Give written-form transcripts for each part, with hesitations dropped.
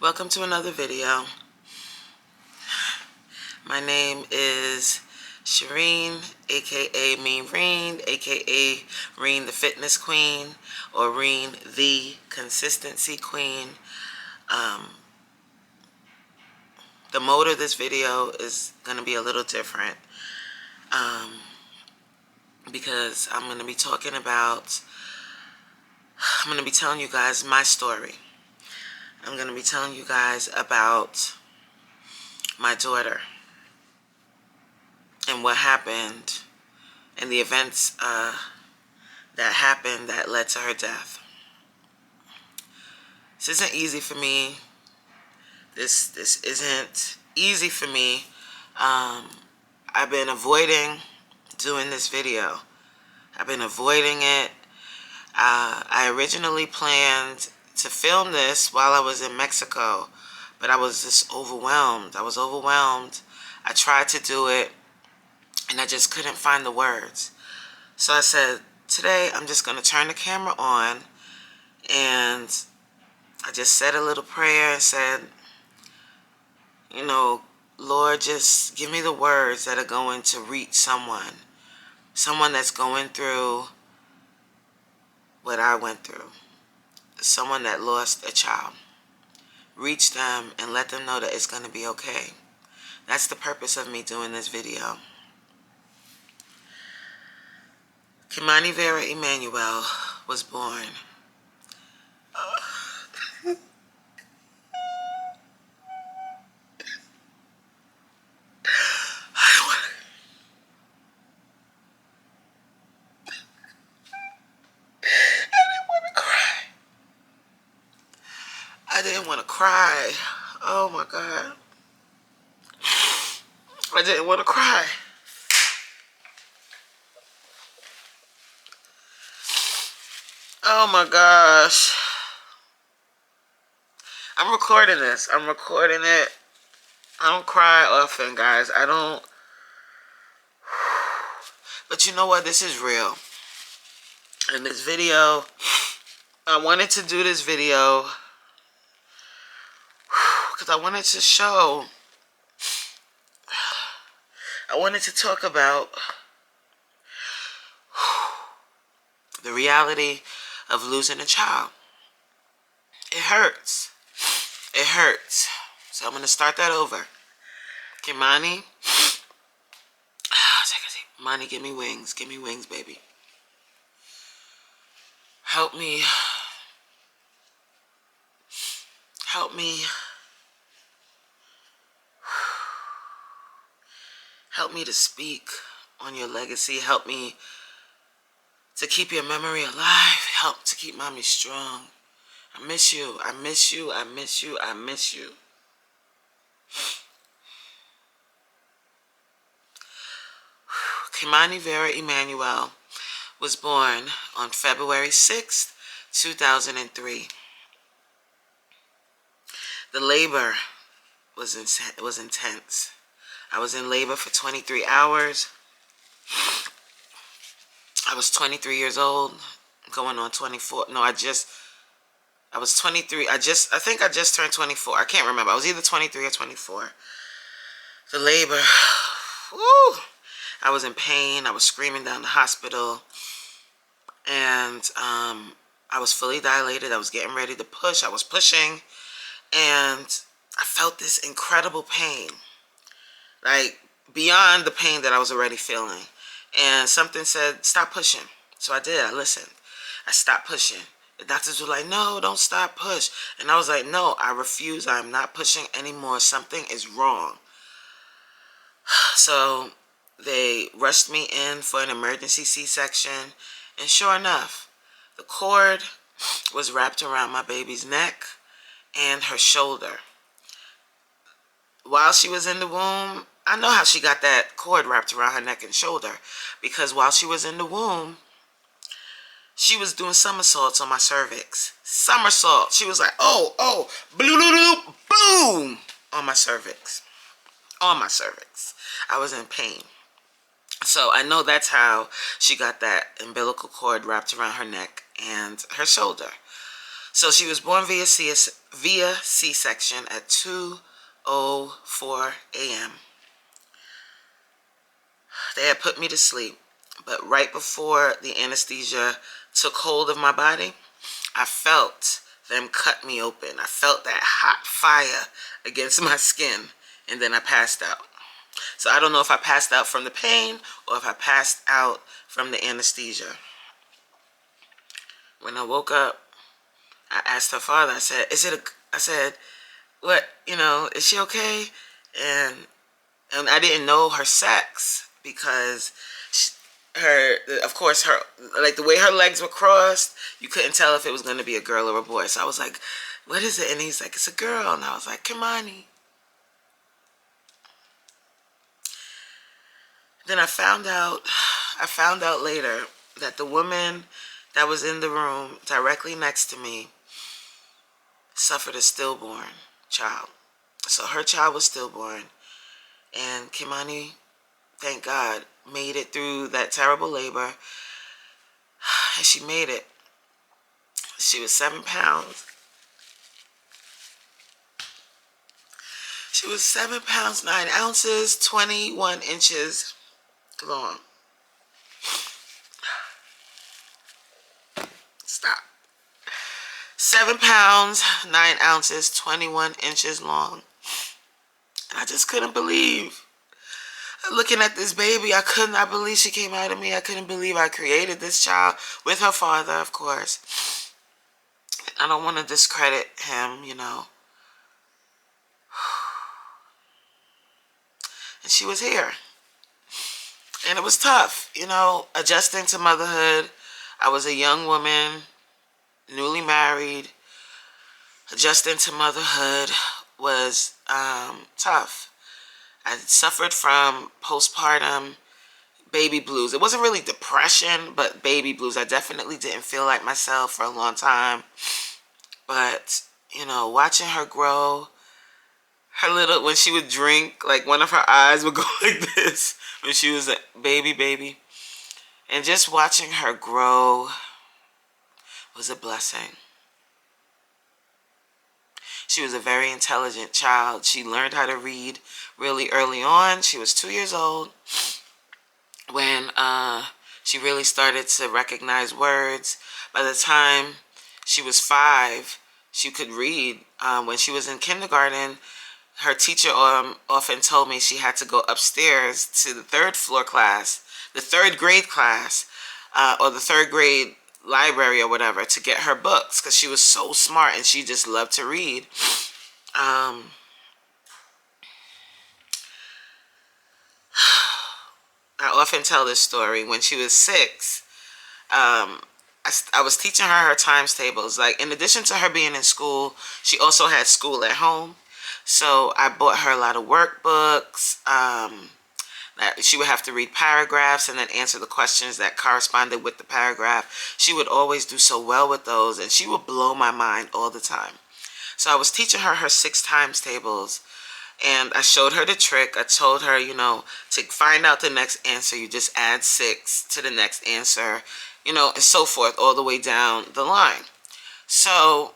Welcome to another video. My name is Shireen, aka Mean Reen, aka Reen the Fitness Queen, or Reen the Consistency Queen. The mode of this video is going to be a little different because I'm going to be telling you guys my story. I'm going to be telling you guys about my daughter and what happened and the events that happened that led to her death. This isn't easy for me. This isn't easy for me. I've been avoiding doing this video. I've been avoiding it. I originally planned to film this while I was in Mexico, but I was just overwhelmed. I tried to do it, and I just couldn't find the words. So I said, today I'm just going to turn the camera on, and I just said a little prayer and said, Lord, just give me the words that are going to reach someone that's going through what I went through, someone that lost a child. Reach them and let them know that it's going to be okay. That's the purpose of me doing this video. Kimani Vera Emmanuel was born. I didn't want to cry. Oh my God. I didn't want to cry. Oh my gosh. I'm recording this. I'm recording it. I don't cry often, guys. I don't. But you know what? This is real. In this video, I wanted to do this video because I wanted to show, I wanted to talk about the reality of losing a child. It hurts. It hurts. So I'm going to start that over. Kimani, take a seat. Kimani, give me wings. Give me wings, baby. Help me. Help me. Help me to speak on your legacy. Help me to keep your memory alive. Help to keep mommy strong. I miss you. I miss you. I miss you. I miss you. Kimani Vera Emmanuel was born on February 6th, 2003. The labor was intense. I was in labor for 23 hours. I was 23 years old, going on 24. No, I was 23. I think I just turned 24. I can't remember. I was either 23 or 24. The labor, woo! I was in pain. I was screaming down the hospital. And I was fully dilated. I was getting ready to push. I was pushing. And I felt this incredible pain. Like, beyond the pain that I was already feeling. And something said, stop pushing. So I did. I listened. I stopped pushing. The doctors were like, no, don't stop, push. And I was like, no, I refuse. I'm not pushing anymore. Something is wrong. So they rushed me in for an emergency C-section. And sure enough, the cord was wrapped around my baby's neck and her shoulder. While she was in the womb, I know how she got that cord wrapped around her neck and shoulder, because while she was in the womb, she was doing somersaults on my cervix. Somersault. She was like, oh, boom, on my cervix. On my cervix. I was in pain. So I know that's how she got that umbilical cord wrapped around her neck and her shoulder. So she was born via C-section at 2:04 a.m. They had put me to sleep, but right before the anesthesia took hold of my body, I felt them cut me open. I felt that hot fire against my skin, and then I passed out. So I don't know if I passed out from the pain or if I passed out from the anesthesia. When I woke up, I asked her father, I said, I said, what, is she okay? And I didn't know her sex because of course, like the way her legs were crossed, you couldn't tell if it was going to be a girl or a boy. So I was like, what is it? And he's like, it's a girl. And I was like, Kimani. Then I found out later that the woman that was in the room directly next to me suffered a stillborn child. So her child was stillborn, and Kimani, thank God, made it through that terrible labor, and she made it. She was 7 pounds. She was 7 pounds, 9 ounces, 21 inches long. Stop. 7 pounds, 9 ounces, 21 inches long. And I just couldn't believe. Looking at this baby, I could not believe she came out of me. I couldn't believe I created this child with her father, of course. I don't want to discredit him, And she was here. And it was tough, adjusting to motherhood. I was a young woman, newly married. Adjusting to motherhood was tough. I suffered from postpartum baby blues. It wasn't really depression, but baby blues. I definitely didn't feel like myself for a long time. But, watching her grow, when she would drink, like one of her eyes would go like this when she was a baby. And just watching her grow was a blessing. She was a very intelligent child. She learned how to read really early on. She was 2 years old when she really started to recognize words. By the time she was 5, she could read. When she was in kindergarten, her teacher often told me she had to go upstairs to the third grade class, or the third grade library or whatever, to get her books because she was so smart and she just loved to read. I often tell this story. When she was 6, I was teaching her times tables. Like, in addition to her being in school, she also had school at home. So I bought her a lot of workbooks. That she would have to read paragraphs and then answer the questions that corresponded with the paragraph. She would always do so well with those, and she would blow my mind all the time. So I was teaching her 6 times tables, and I showed her the trick. I told her, to find out the next answer, you just add 6 to the next answer, and so forth, all the way down the line. So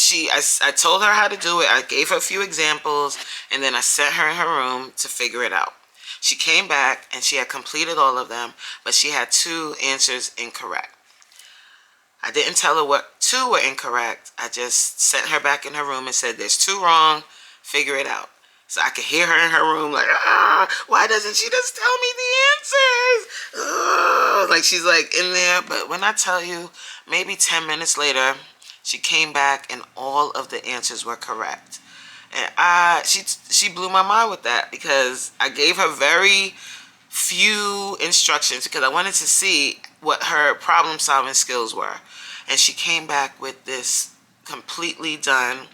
I told her how to do it. I gave her a few examples, and then I sent her in her room to figure it out. She came back, and she had completed all of them, but she had 2 answers incorrect. I didn't tell her what 2 were incorrect. I just sent her back in her room and said, there's 2 wrong, figure it out. So I could hear her in her room like, why doesn't she just tell me the answers? Like she's like in there. But when I tell you, maybe 10 minutes later, she came back and all of the answers were correct. And she blew my mind with that, because I gave her very few instructions because I wanted to see what her problem solving skills were. And she came back with this completely done,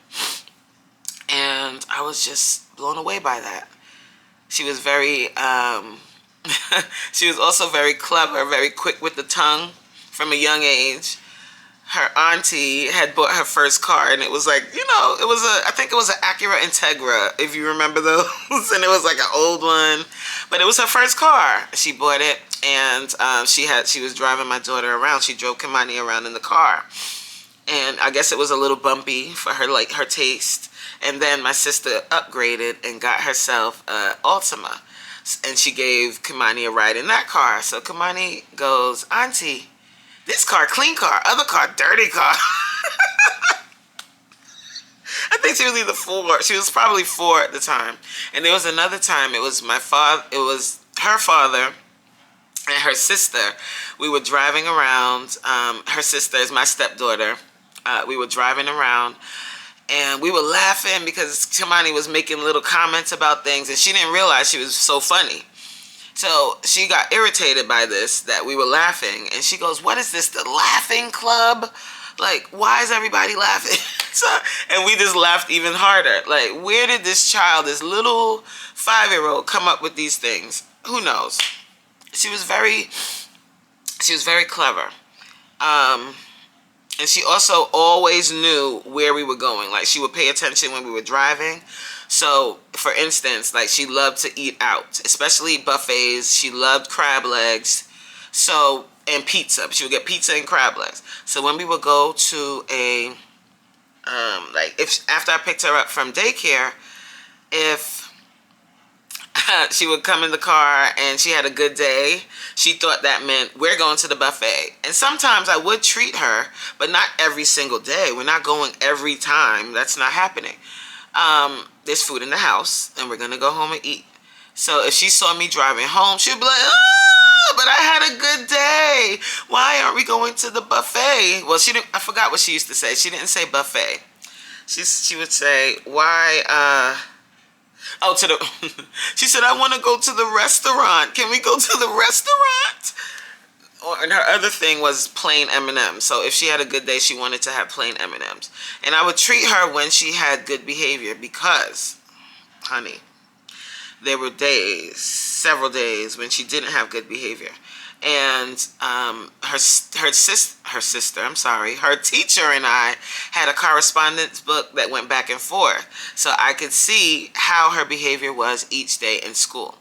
and I was just blown away by that. She was very she was also very clever, very quick with the tongue from a young age. Her auntie had bought her first car, and it was like, I think it was an Acura Integra, if you remember those. And it was like an old one, but it was her first car. She bought it, and she was driving my daughter around. She drove Kimani around in the car, and I guess it was a little bumpy for her, like her taste. And then my sister upgraded and got herself a Altima, and she gave Kimani a ride in that car. So Kimani goes, "Auntie, this car, clean car, other car, dirty car." I think she was either 4. She was probably 4 at the time. And there was another time. It was my father. It was her father and her sister. We were driving around. Her sister is my stepdaughter. We were driving around, and we were laughing because Kimani was making little comments about things, and she didn't realize she was so funny. So she got irritated by this, that we were laughing, and she goes, "What is this, the laughing club? Like, why is everybody laughing?" So, and we just laughed even harder. Like, where did this child, this little 5-year-old, come up with these things? Who knows? She was very clever. And she also always knew where we were going. Like, she would pay attention when we were driving. So, for instance, like, she loved to eat out, especially buffets. She loved crab legs. So, and pizza. She would get pizza and crab legs. So when we would go to a, like, if after I picked her up from daycare, if she would come in the car and she had a good day, she thought that meant we're going to the buffet. And sometimes I would treat her, but not every single day. We're not going every time. That's not happening. There's food in the house, and we're going to go home and eat. So if she saw me driving home, she would be like, "Oh, but I had a good day. Why aren't we going to the buffet?" Well, she didn't. I forgot what she used to say. She didn't say buffet. She would say, "Why, oh, to the," she said, "I want to go to the restaurant. Can we go to the restaurant?" And her other thing was plain M&Ms. So if she had a good day, she wanted to have plain M&Ms. And I would treat her when she had good behavior because, honey, there were days, several days, when she didn't have good behavior. And her teacher and I had a correspondence book that went back and forth. So I could see how her behavior was each day in school.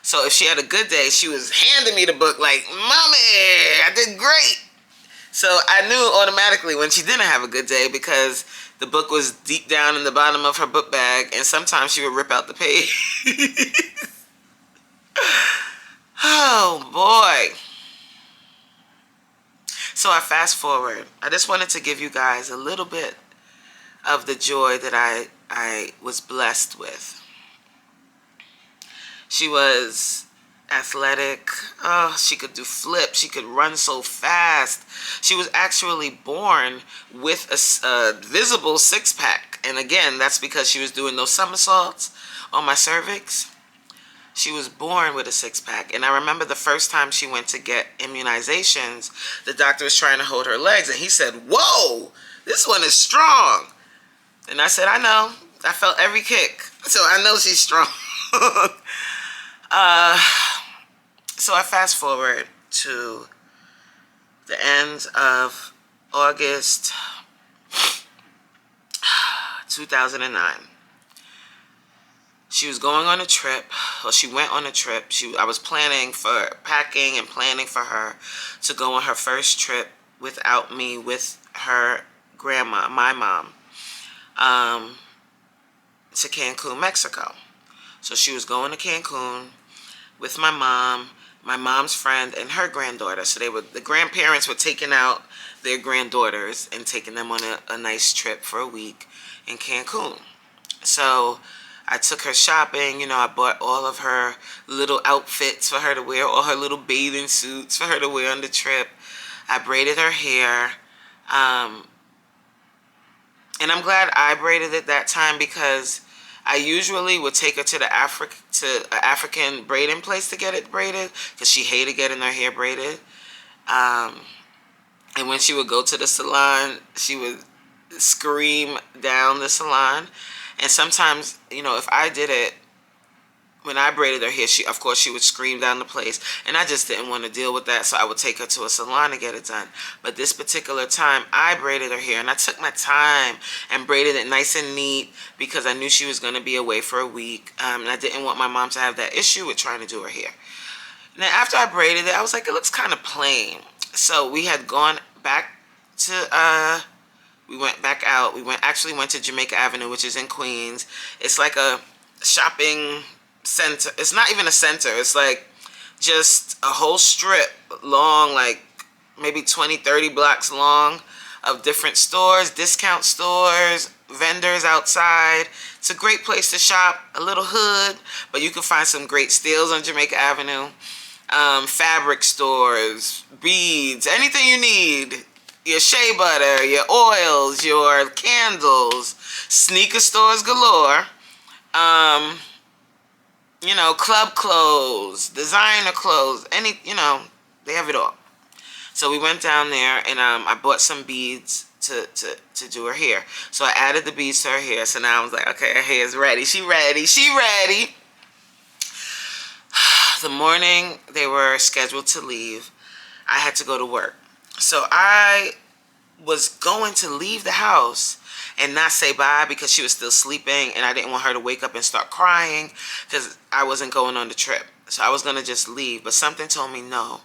So if she had a good day, she was handing me the book like, "Mommy, I did great." So I knew automatically when she didn't have a good day because the book was deep down in the bottom of her book bag, and sometimes she would rip out the page. Oh, boy. So I fast forward. I just wanted to give you guys a little bit of the joy that I was blessed with. She was athletic. Oh, she could do flips. She could run so fast. She was actually born with a visible six-pack. And again, that's because she was doing those somersaults on my cervix. She was born with a six-pack. And I remember the first time she went to get immunizations, the doctor was trying to hold her legs, and he said, "Whoa, this one is strong." And I said, "I know. I felt every kick. So I know she's strong." So I fast forward to the end of August 2009. She was going on a trip, or she went on a trip. I was packing and planning for her to go on her first trip without me, with her grandma, my mom, to Cancun, Mexico. So she was going to Cancun with my mom, my mom's friend, and her granddaughter. So the grandparents were taking out their granddaughters and taking them on a nice trip for a week in Cancun. So I took her shopping. I bought all of her little outfits for her to wear, all her little bathing suits for her to wear on the trip. I braided her hair. And I'm glad I braided it that time, because I usually would take her to an African braiding place to get it braided, because she hated getting her hair braided. And when she would go to the salon, she would scream down the salon. And sometimes, if I did it, when I braided her hair, she would scream down the place. And I just didn't want to deal with that, so I would take her to a salon to get it done. But this particular time, I braided her hair, and I took my time and braided it nice and neat, because I knew she was going to be away for a week. And I didn't want my mom to have that issue with trying to do her hair. Now, after I braided it, I was like, it looks kind of plain. So we had gone back to We went back out. We actually went to Jamaica Avenue, which is in Queens. It's like a shopping center. It's not even a center. It's like just a whole strip long, like maybe 20, 30 blocks long of different stores, discount stores, vendors outside. It's a great place to shop, a little hood, but you can find some great steals on Jamaica Avenue. Fabric stores, beads, anything you need. Your shea butter, your oils, your candles, sneaker stores galore. You know, club clothes, designer clothes, they have it all. So we went down there and I bought some beads to do her hair. So I added the beads to her hair. So now I was like, okay, her hair's ready. She ready. She ready. The morning they were scheduled to leave, I had to go to work. So I was going to leave the house and not say bye because she was still sleeping and I didn't want her to wake up and start crying because I wasn't going on the trip. So I was going to just leave, but something told me no.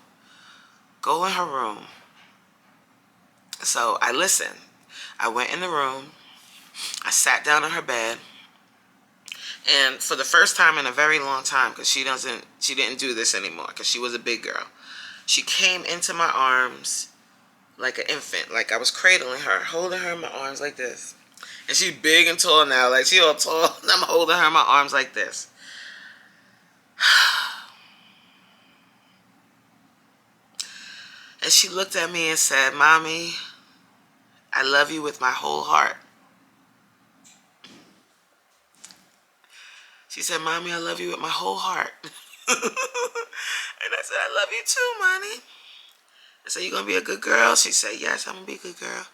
Go in her room. So I listened. I went in the room. I sat down on her bed. And for the first time in a very long time, because she didn't do this anymore because she was a big girl. She came into my arms like an infant. Like I was cradling her, holding her in my arms like this. And she's big and tall now. Like she all tall. And I'm holding her in my arms like this. And she looked at me and said, "Mommy, I love you with my whole heart." She said, "Mommy, I love you with my whole heart." And I said, "I love you too, Mommy." I said, "You gonna be a good girl?" She said, "Yes, I'm gonna be a good girl."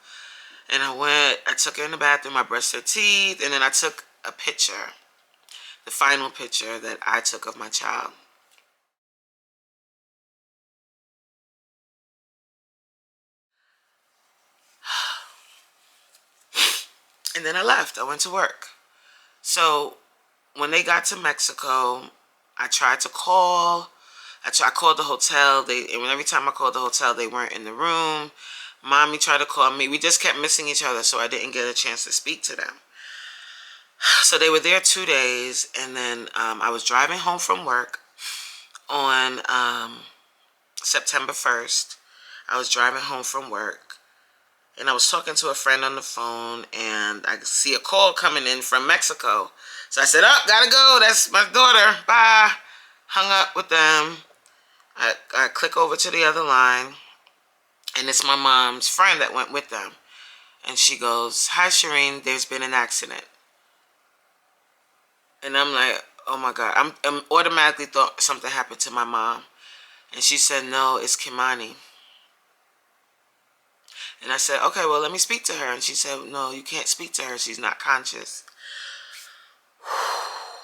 And I took her in the bathroom, I brushed her teeth, and then I took a picture, the final picture that I took of my child. And then I left. I went to work. So when they got to Mexico, I tried to call. I called the hotel. And every time I called the hotel, they weren't in the room. Mommy tried to call me. We just kept missing each other, so I didn't get a chance to speak to them. So they were there 2 days, and then I was driving home from work on September 1st. I was driving home from work, and I was talking to a friend on the phone, and I see a call coming in from Mexico. So I said, "Oh, gotta go. That's my daughter. Bye." Hung up with them. I click over to the other line, and it's my mom's friend that went with them. And she goes, "Hi, Shireen, there's been an accident." And I'm like, oh my God. I'm automatically thought something happened to my mom. And she said, "No, it's Kimani." And I said, "Okay, well, let me speak to her." And she said, "No, you can't speak to her. She's not conscious."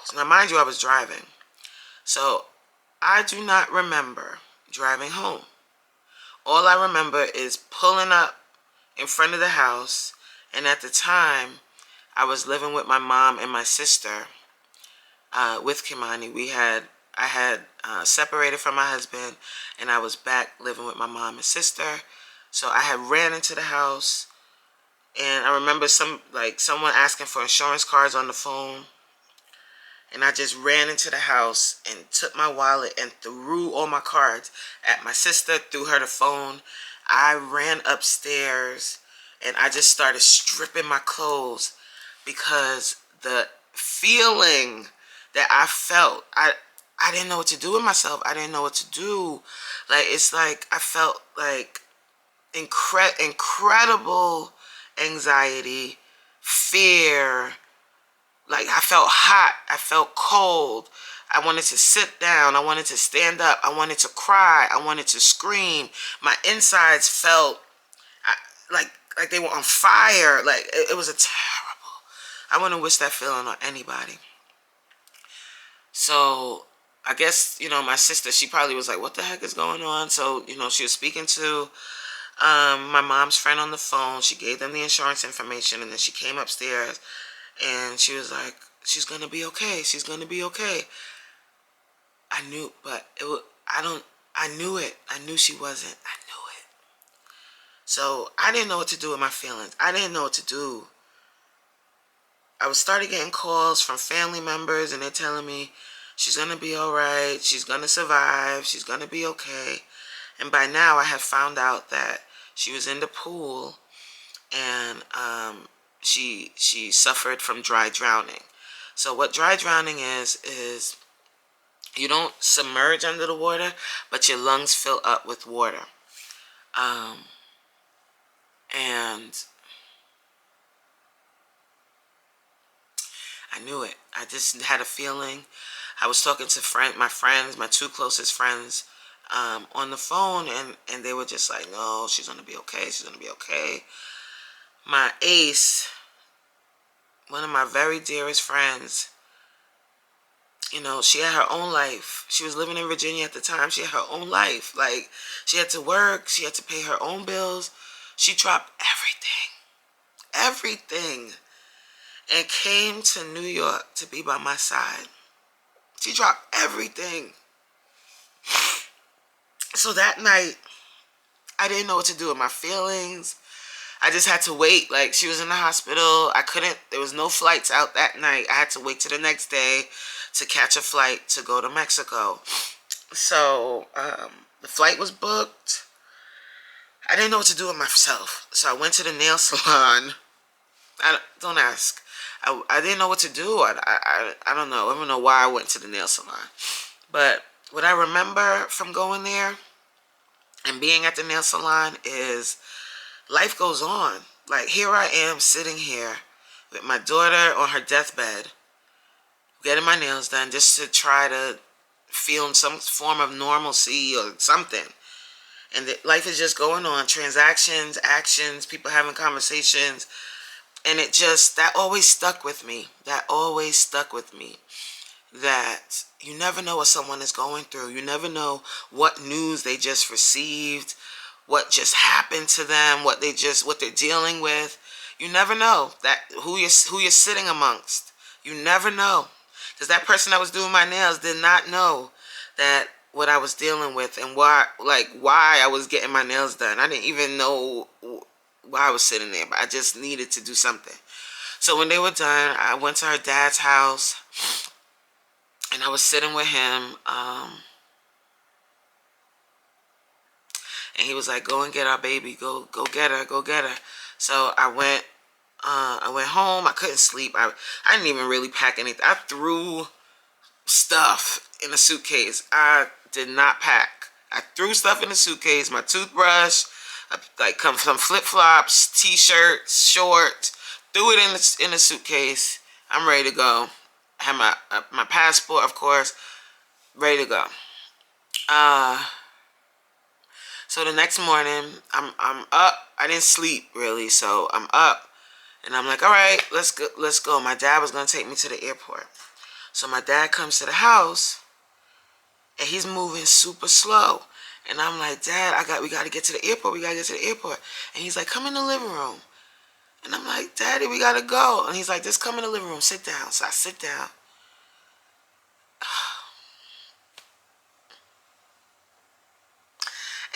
So now, mind you, I was driving. So I do not remember driving home. All I remember is pulling up in front of the house. And at the time, I was living with my mom and my sister with Kimani. I had separated from my husband, and I was back living with my mom and sister. So I had ran into the house, and I remember someone asking for insurance cards on the phone. And I just ran into the house and took my wallet and threw all my cards at my sister, threw her the phone. I ran upstairs and I just started stripping my clothes because the feeling that I felt, I didn't know what to do with myself. I didn't know what to do. Like, it's like I felt like incredible anxiety, fear. Like, I felt hot. I felt cold. I wanted to sit down. I wanted to stand up. I wanted to cry. I wanted to scream. My insides felt like they were on fire. Like, it was a terrible. I wouldn't wish that feeling on anybody. So I guess, my sister, she probably was like, "What the heck is going on?" So, she was speaking to my mom's friend on the phone. She gave them the insurance information, and then she came upstairs. And she was like, "She's going to be okay. She's going to be okay." I knew, but I knew it. I knew she wasn't. I knew it. So I didn't know what to do with my feelings. I didn't know what to do. I was started getting calls from family members, and they're telling me she's going to be all right. She's going to survive. She's going to be okay. And by now I have found out that she was in the pool, and she suffered from dry drowning. So what dry drowning is you don't submerge under the water, but your lungs fill up with water. And I knew it. I just had a feeling. I was talking to my friends, my two closest friends, on the phone, and they were just like, no, she's going to be okay. She's going to be okay. My ace, one of my very dearest friends, she had her own life. She was living in Virginia at the time. She had her own life. Like, she had to work. She had to pay her own bills. She dropped everything, and came to New York to be by my side. She dropped everything. So that night, I didn't know what to do with my feelings. I just had to wait. Like, she was in the hospital. There was no flights out that night. I had to wait till the next day to catch a flight to go to Mexico. So the flight was booked. I didn't know what to do with myself. So I went to the nail salon. Don't ask. I didn't know what to do. I don't know. I don't know why I went to the nail salon. But what I remember from going there and being at the nail salon is life goes on. Like, here I am sitting here with my daughter on her deathbed, getting my nails done just to try to feel some form of normalcy or something. And life is just going on. Transactions, actions, people having conversations. And that always stuck with me. That always stuck with me. That you never know what someone is going through. You never know what news they just received, what just happened to them, what they're dealing with. You never know that who you're sitting amongst. You never know, because that person that was doing my nails did not know that what I was dealing with and why I was getting my nails done. I didn't even know why I was sitting there, but I just needed to do something. So when they were done, I went to her dad's house, and I was sitting with him. And he was like, go and get our baby. Go get her. Go get her. So I went home. I couldn't sleep. I didn't even really pack anything. I threw stuff in a suitcase. I did not pack. I threw stuff in the suitcase. My toothbrush, some flip-flops, t-shirts, shorts. Threw it in the suitcase. I'm ready to go. I had my passport, of course, ready to go. So the next morning, I'm up. I didn't sleep really, so I'm up, and I'm like, all right, let's go. My dad was gonna take me to the airport. So my dad comes to the house, and he's moving super slow, and I'm like, Dad, we gotta get to the airport. We gotta get to the airport. And he's like, come in the living room. And I'm like, Daddy, we gotta go. And he's like, just come in the living room, sit down. So I sit down.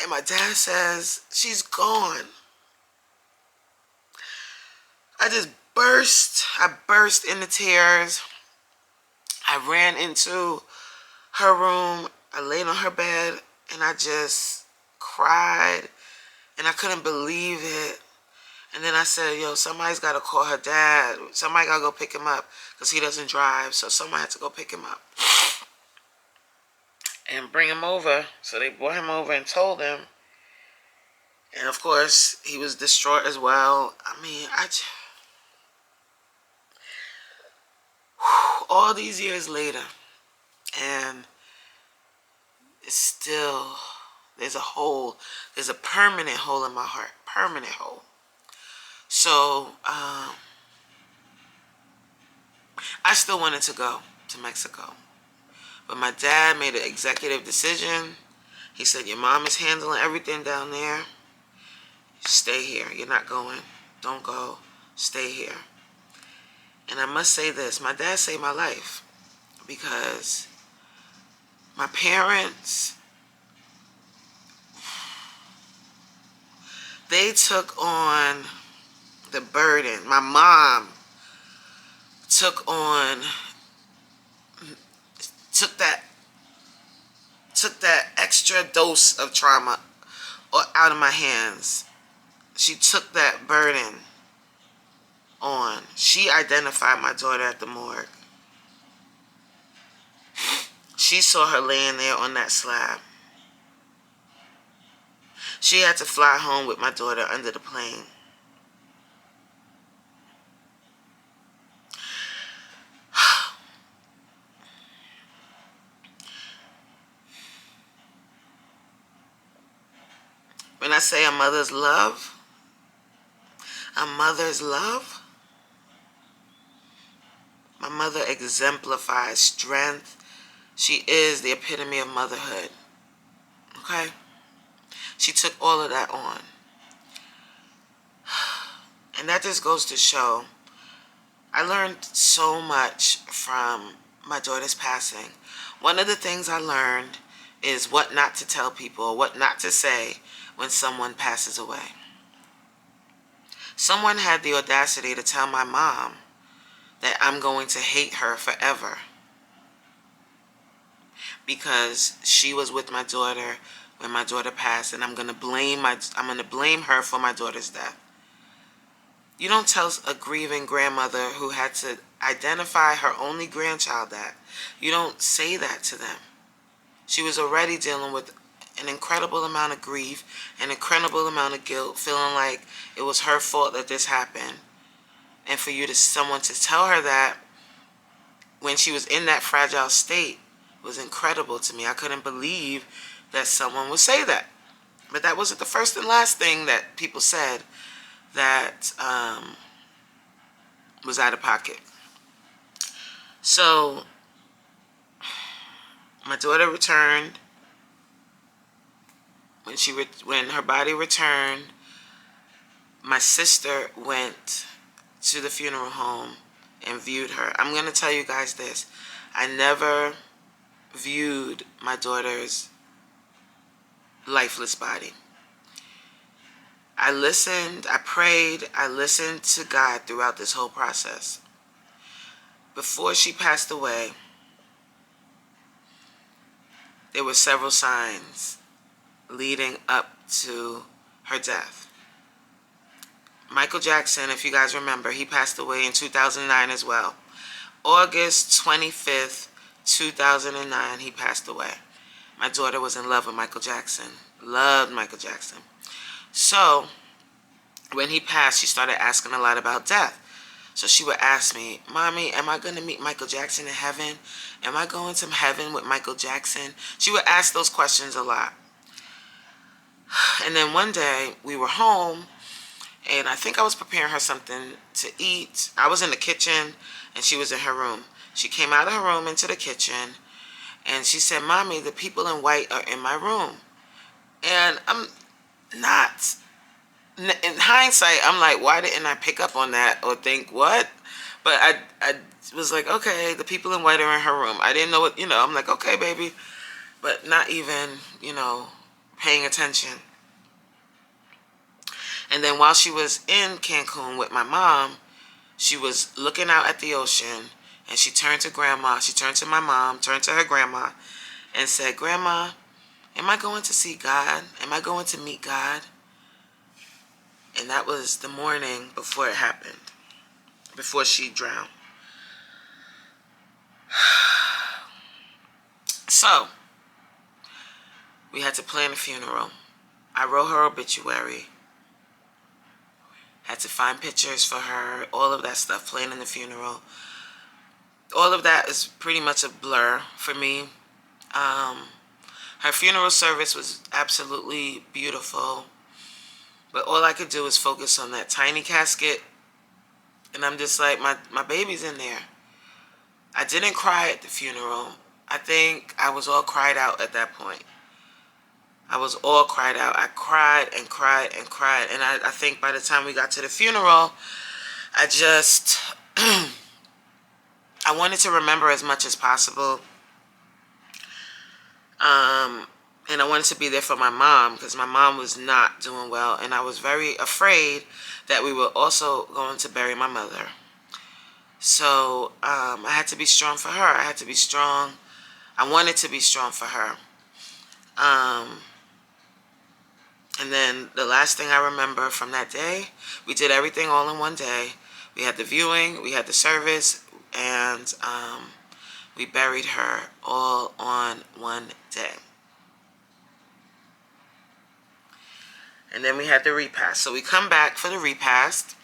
And my dad says, she's gone. I burst into tears. I ran into her room. I laid on her bed, and I just cried, and I couldn't believe it. And then I said, yo, somebody's got to call her dad. Somebody got to go pick him up, because he doesn't drive, so someone had to go pick him up and bring him over. So they brought him over and told him. And of course, he was distraught as well. I mean, all these years later, and it's still, there's a permanent hole in my heart. Permanent hole. So, I still wanted to go to Mexico. But my dad made an executive decision. He said, your mom is handling everything down there. Stay here. You're not going. Don't go. Stay here. And I must say this. My dad saved my life, because my parents, They took on the burden. My mom took on, took that, took that extra dose of trauma out of my hands. She took that burden on. She identified my daughter at the morgue. She saw her laying there on that slab. She had to fly home with my daughter under the plane. When I say a mother's love, my mother exemplifies strength. She is the epitome of motherhood. Okay? She took all of that on. And that just goes to show, I learned so much from my daughter's passing. One of the things I learned is what not to tell people, what not to say when someone passes away. Someone had the audacity to tell my mom that I'm going to hate her forever because she was with my daughter when my daughter passed, and I'm going to blame her for my daughter's death. You don't tell a grieving grandmother who had to identify her only grandchild that. You don't say that to them. She was already dealing with an incredible amount of grief, an incredible amount of guilt, feeling like it was her fault that this happened. And for someone to tell her that when she was in that fragile state was incredible to me. I couldn't believe that someone would say that. But that wasn't the first and last thing that people said that was out of pocket. So my daughter returned. When her body returned, my sister went to the funeral home and viewed her. I'm going to tell you guys this. I never viewed my daughter's lifeless body. I listened, I prayed, I listened to God throughout this whole process. Before she passed away, there were several signs leading up to her death. Michael Jackson, if you guys remember, he passed away in 2009 as well. August 25th, 2009, he passed away. My daughter was in love with Michael Jackson. Loved Michael Jackson. So, when he passed, she started asking a lot about death. So she would ask me, Mommy, am I going to meet Michael Jackson in heaven? Am I going to heaven with Michael Jackson? She would ask those questions a lot. And then one day, we were home, and I think I was preparing her something to eat. I was in the kitchen, and she was in her room. She came out of her room into the kitchen, and she said, Mommy, the people in white are in my room. And I'm not, in hindsight, I'm like, why didn't I pick up on that or think, what? But I was like, okay, the people in white are in her room. I didn't know what, I'm like, okay, baby. But not even, paying attention. And then while she was in Cancun with my mom, she was looking out at the ocean, and she turned to Grandma. She turned to my mom, turned to her grandma, and said, Grandma, am I going to see God? Am I going to meet God? And that was the morning before it happened, before she drowned. So, we had to plan a funeral. I wrote her obituary. Had to find pictures for her, all of that stuff, planning the funeral. All of that is pretty much a blur for me. Her funeral service was absolutely beautiful. But all I could do was focus on that tiny casket. And I'm just like, my baby's in there. I didn't cry at the funeral. I think I was all cried out at that point. I was all cried out. I cried and cried and cried. And I think by the time we got to the funeral, I just, I wanted to remember as much as possible. And I wanted to be there for my mom because my mom was not doing well. And I was very afraid that we were also going to bury my mother. So I had to be strong for her. I had to be strong. I wanted to be strong for her. And then the last thing I remember from that day, we did everything all in one day. We had the viewing, we had the service, and we buried her all on one day. And then we had the repast. So we come back for the repast.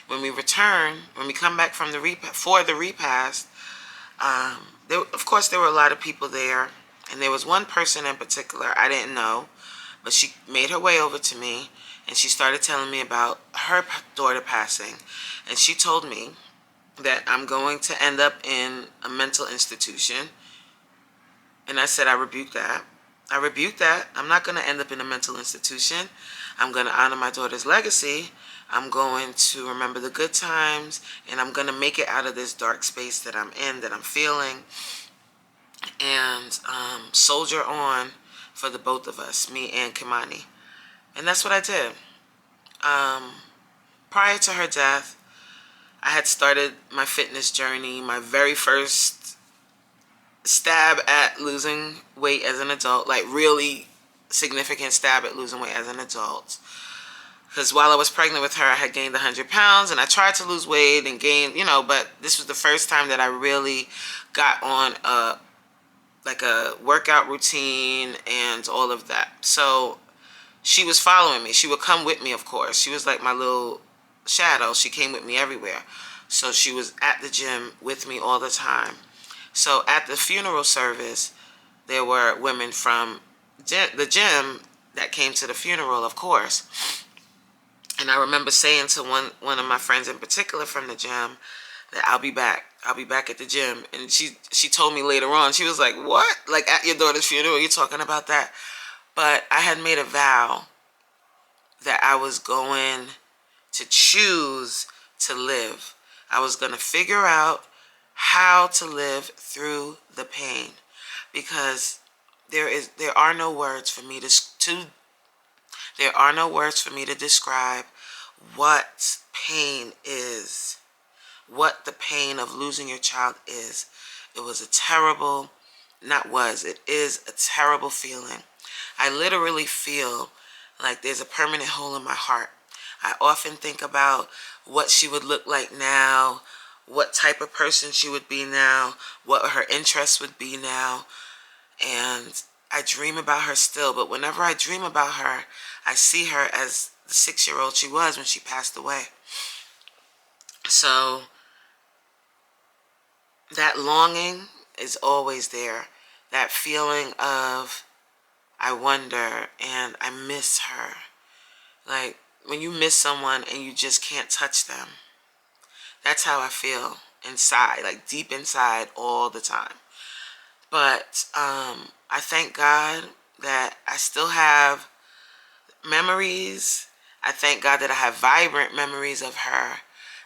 When we return, when we come back from the repast, of course there were a lot of people there. And there was one person in particular I didn't know, but she made her way over to me and she started telling me about her daughter passing. And she told me that I'm going to end up in a mental institution. And I said, I rebuke that. I rebuke that. I'm not going to end up in a mental institution. I'm going to honor my daughter's legacy. I'm going to remember the good times, and I'm going to make it out of this dark space that I'm in, that I'm feeling, and soldier on for the both of us, me and Kimani. And that's what I did. Prior to her death, I had started my fitness journey, my very first stab at losing weight as an adult, like really significant stab at losing weight as an adult. Because while I was pregnant with her, I had gained 100 pounds and I tried to lose weight and gain, but this was the first time that I really got on a workout routine and all of that. So she was following me. She would come with me, of course. She was like my little shadow. She came with me everywhere. So she was at the gym with me all the time. So at the funeral service, there were women from the gym that came to the funeral, of course. And I remember saying to one of my friends in particular from the gym that I'll be back. I'll be back at the gym. And she told me later on, she was like, what? Like at your daughter's funeral, you're talking about that? But I had made a vow that I was going to choose to live. I was going to figure out how to live through the pain, because there are no words for me to describe what pain is, what the pain of losing your child is. It was a terrible, it is a terrible feeling. I literally feel like there's a permanent hole in my heart. I often think about what she would look like now, what type of person she would be now, what her interests would be now. And I dream about her still, but whenever I dream about her, I see her as the 6-year-old she was when she passed away. So that longing is always there. That feeling of, I wonder and I miss her. Like when you miss someone and you just can't touch them. That's how I feel inside, like deep inside all the time. But I thank God that I still have memories. I thank God that I have vibrant memories of her.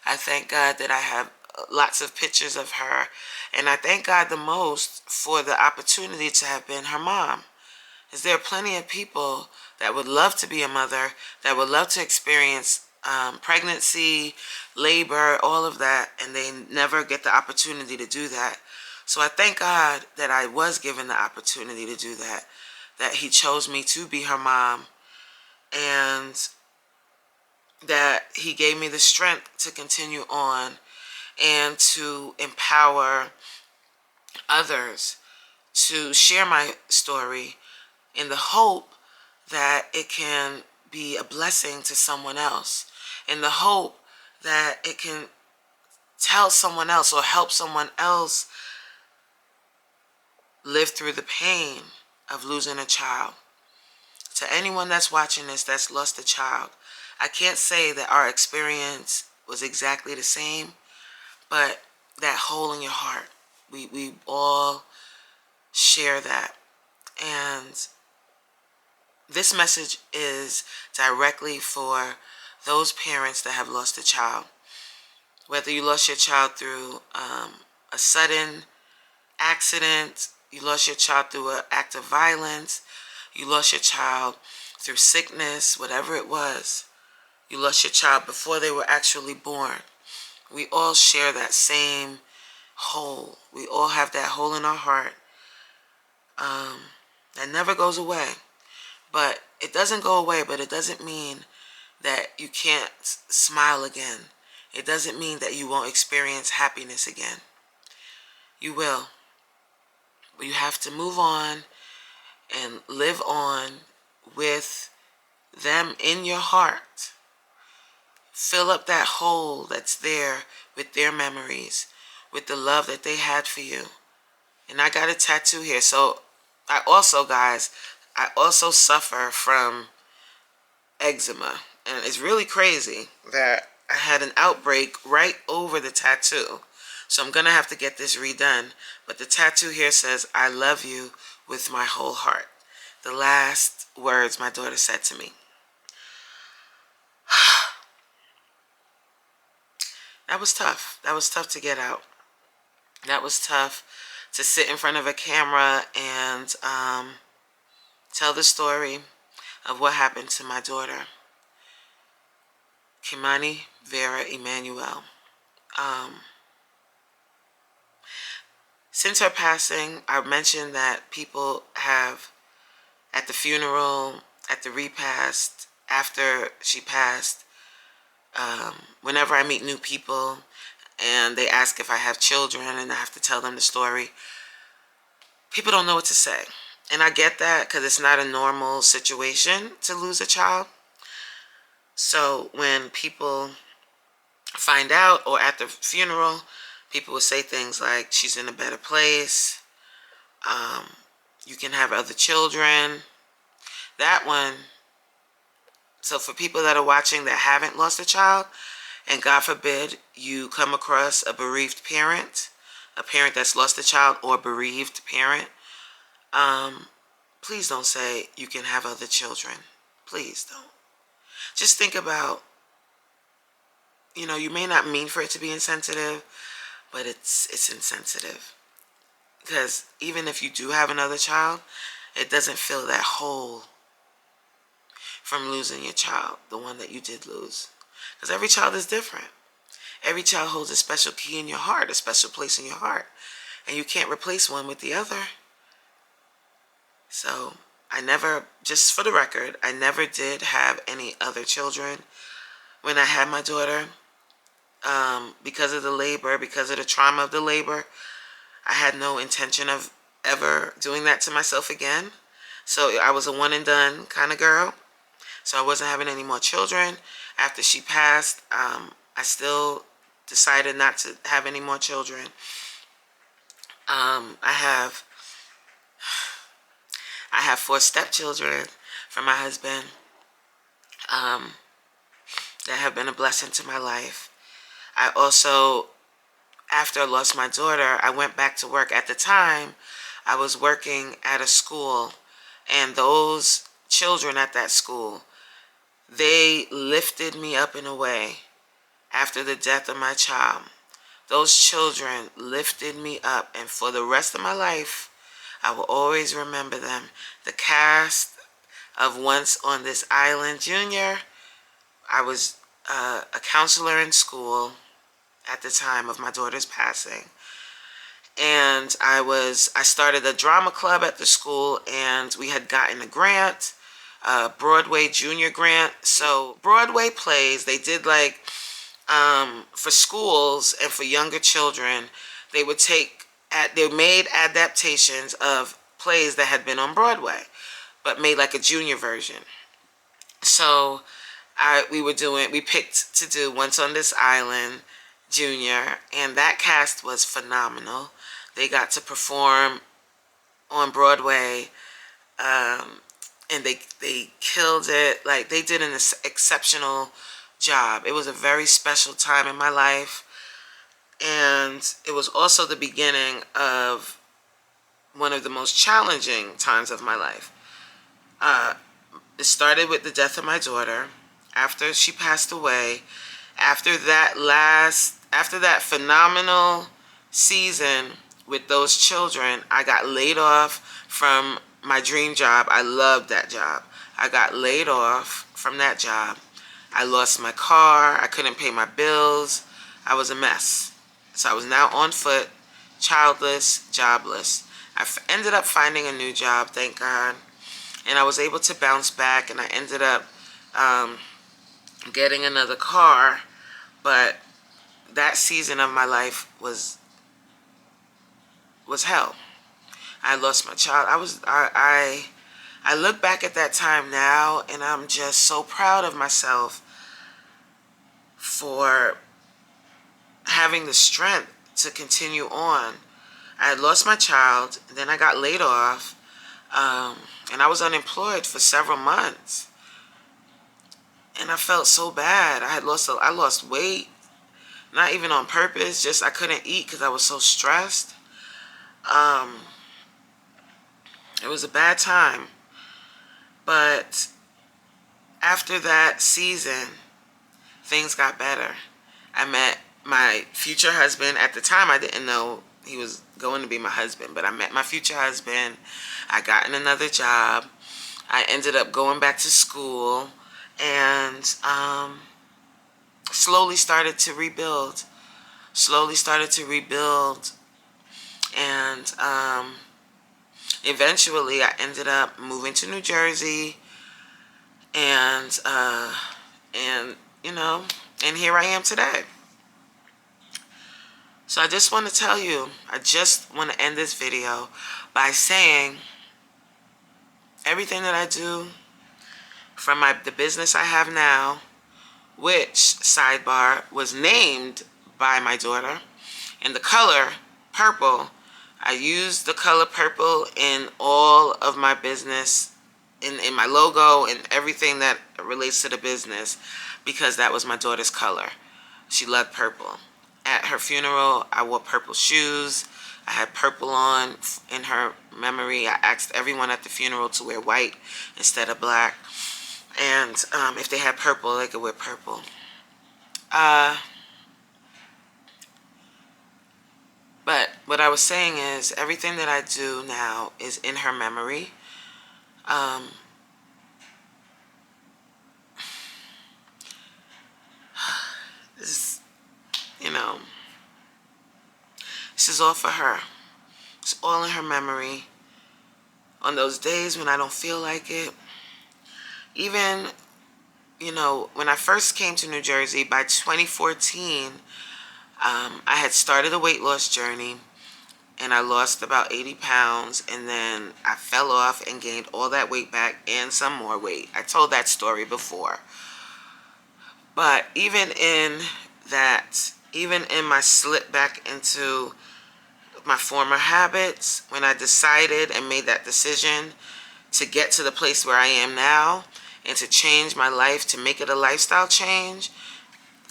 I thank God that I have lots of pictures of her. And I thank God the most for the opportunity to have been her mom. Because there are plenty of people that would love to be a mother, that would love to experience pregnancy, labor, all of that, and they never get the opportunity to do that. So I thank God that I was given the opportunity to do that, that he chose me to be her mom, and that he gave me the strength to continue on and to empower others to share my story in the hope that it can be a blessing to someone else, in the hope that it can tell someone else or help someone else live through the pain of losing a child. To anyone that's watching this that's lost a child, I can't say that our experience was exactly the same, but that hole in your heart, we all share that. And this message is directly for those parents that have lost a child. Whether you lost your child through a sudden accident, You lost your child through an act of violence. You lost your child through sickness, whatever it was. You lost your child before they were actually born. We all share that same hole. We all have that hole in our heart that never goes away. But it doesn't go away, but it doesn't mean that you can't smile again. It doesn't mean that you won't experience happiness again. You will. But you have to move on and live on with them in your heart. Fill up that hole that's there with their memories, with the love that they had for you. And I got a tattoo here. So I also suffer from eczema. And it's really crazy that I had an outbreak right over the tattoo. So I'm going to have to get this redone. But the tattoo here says, I love you with my whole heart. The last words my daughter said to me. That was tough. That was tough to get out. That was tough to sit in front of a camera and tell the story of what happened to my daughter, Kimani Vera Emmanuel. Since her passing, I mentioned that people have, at the funeral, at the repast, after she passed, whenever I meet new people and they ask if I have children and I have to tell them the story, people don't know what to say. And I get that because it's not a normal situation to lose a child. So when people find out, or at the funeral, people will say things like, she's in a better place. You can have other children. That one. So for people that are watching that haven't lost a child, and God forbid you come across a bereaved parent, a parent that's lost a child, or a bereaved parent, please don't say you can have other children. Please don't. Just think about, you may not mean for it to be insensitive, but it's insensitive. Because even if you do have another child, it doesn't fill that hole from losing your child, the one that you did lose. Because every child is different. Every child holds a special key in your heart, a special place in your heart. And you can't replace one with the other. So, just for the record, I never did have any other children when I had my daughter. Because of the labor, because of the trauma of the labor, I had no intention of ever doing that to myself again. So I was a one and done kind of girl. So I wasn't having any more children. After she passed, I still decided not to have any more children. I have 4 stepchildren from my husband that have been a blessing to my life. I also, after I lost my daughter, I went back to work. At the time, I was working at a school, and those children at that school, they lifted me up in a way after the death of my child. Those children lifted me up, and for the rest of my life, I will always remember them. The cast of Once on This Island Junior. I was a counselor in school at the time of my daughter's passing. And I started a drama club at the school, and we had gotten a grant, a Broadway junior grant. So Broadway plays, they did for schools and for younger children, they made adaptations of plays that had been on Broadway, but made like a junior version. So we picked to do Once on This Island Junior, and that cast was phenomenal. They got to perform on Broadway, and they killed it. Like, they did an exceptional job. It was a very special time in my life, and it was also the beginning of one of the most challenging times of my life. It started with the death of my daughter. After she passed away, after that phenomenal season with those children, I got laid off from my dream job. I loved that job. I got laid off from that job. I lost my car. I couldn't pay my bills. I was a mess. So I was now on foot, childless, jobless. Ended up finding a new job, thank God. And I was able to bounce back, and I ended up getting another car. But that season of my life was hell. I lost my child. I look back at that time now, and I'm just so proud of myself for having the strength to continue on. I had lost my child, and then I got laid off, and I was unemployed for several months. And I felt so bad. I lost weight, not even on purpose, just I couldn't eat because I was so stressed. It was a bad time. But after that season, things got better. I met my future husband. At the time, I didn't know he was going to be my husband, but I met my future husband. I got in another job. I ended up going back to school, and slowly started to rebuild. And eventually I ended up moving to New Jersey, and you know, and here I am today. So I just want to tell you, I just want to end this video by saying everything that I do, from the business I have now, which, sidebar, was named by my daughter, and the color purple, I use the color purple in all of my business, in my logo and everything that relates to the business, because that was my daughter's color. She loved purple. At her funeral, I wore purple shoes. I had purple on in her memory. I asked everyone at the funeral to wear white instead of black. And if they had purple, they could wear purple. But what I was saying is, everything that I do now is in her memory. This, you know, this is all for her. It's all in her memory. On those days when I don't feel like it. Even, you know, when I first came to New Jersey, by 2014, I had started a weight loss journey, and I lost about 80 pounds, and then I fell off and gained all that weight back and some more weight. I told that story before. But even in that, even in my slip back into my former habits, when I decided and made that decision to get to the place where I am now and to change my life, to make it a lifestyle change,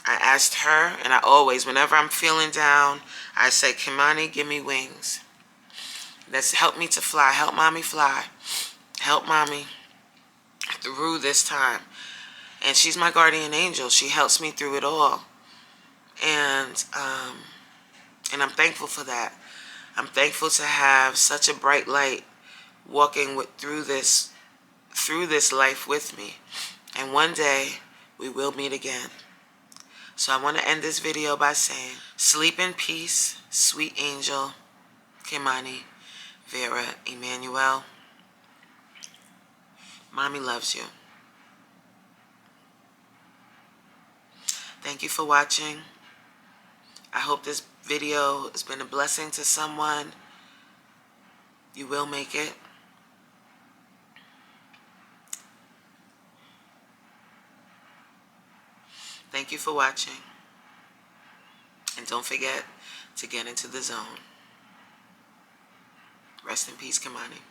I asked her, and I always, whenever I'm feeling down, I say, Kimani, give me wings. That's help me to fly. Help mommy fly. Help mommy through this time. And she's my guardian angel. She helps me through it all. And I'm thankful for that. I'm thankful to have such a bright light walking through this life with me. And one day we will meet again. So I want to end this video by saying, sleep in peace, sweet angel, Kimani, Vera, Emmanuel. Mommy loves you. Thank you for watching. I hope this video has been a blessing to someone. You will make it. Thank you for watching. And don't forget to get into the zone. Rest in peace, Kimani.